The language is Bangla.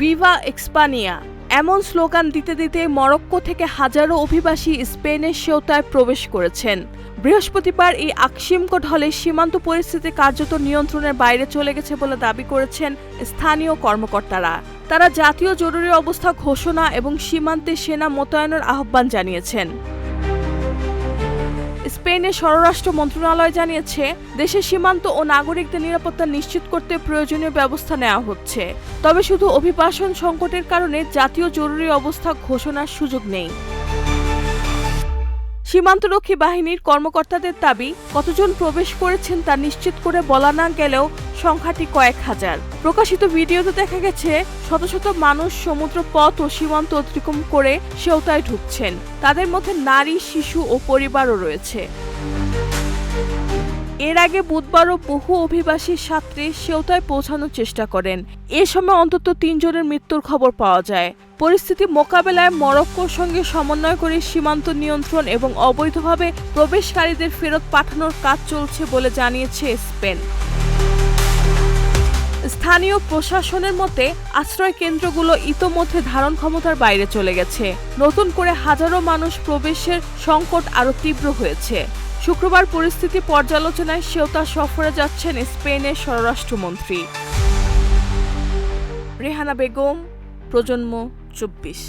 ভিভা এক্সপানিয়া এমন স্লোগান দিতে দিতে মরক্কো থেকে হাজারো অভিবাসী স্পেনের সেউতায় প্রবেশ করেছেন। বৃহস্পতিবার এই আকস্মিক ঢলে সীমান্ত পরিস্থিতি কার্যত নিয়ন্ত্রণের বাইরে চলে গেছে বলে দাবি করেছেন স্থানীয় কর্মকর্তারা। তারা জাতীয় জরুরি অবস্থা ঘোষণা এবং সীমান্তে সেনা মোতায়েনের আহ্বান জানিয়েছেন। স্পেনের স্বরাষ্ট্র মন্ত্রণালয় জানিয়েছে, দেশের সীমান্ত ও নাগরিকদের নিরাপত্তা নিশ্চিত করতে প্রয়োজনীয় ব্যবস্থা নেওয়া হচ্ছে। তবে শুধু অভিবাসন সংকটের কারণে জাতীয় জরুরি অবস্থা ঘোষণার সুযোগ নেই। সীমান্তরক্ষী বাহিনীর কর্মকর্তাদের দাবি, কতজন প্রবেশ করেছেন তা নিশ্চিত করে বলা না গেলেও সংখ্যাটি কয়েক হাজার। প্রকাশিত ভিডিওতে দেখা গেছে শত শত মানুষ সমুদ্র পথ ও সীমান্ত অতিক্রম করে সেউতায় ঢুকছেন। তাদের মধ্যে নারী, শিশু ও পরিবারও রয়েছে। এর আগে বুধবারও বহু অভিবাসী যাত্রী সেউতায় পৌঁছানোর চেষ্টা করেন। এ সময় অন্তত ৩ জনের মৃত্যুর খবর পাওয়া যায়। পরিস্থিতি মোকাবেলায় মরক্কোর সঙ্গে সমন্বয় করে সীমান্ত নিয়ন্ত্রণ এবং অবৈধভাবে প্রবেশকারীদের ফেরত পাঠানোর কাজ চলছে বলে জানিয়েছে স্পেন। স্থানীয় প্রশাসনের মতে, আশ্রয় কেন্দ্রগুলো ইতোমধ্যে ধারণ ক্ষমতার বাইরে চলে গেছে। নতুন করে হাজারো মানুষ প্রবেশের সংকট আরও তীব্র হয়েছে। শুক্রবার পরিস্থিতি পর্যালোচনায় সেউতা সফরে যাচ্ছেন স্পেনের স্বরাষ্ট্রমন্ত্রী। রেহানা বেগম, প্রজন্ম 24।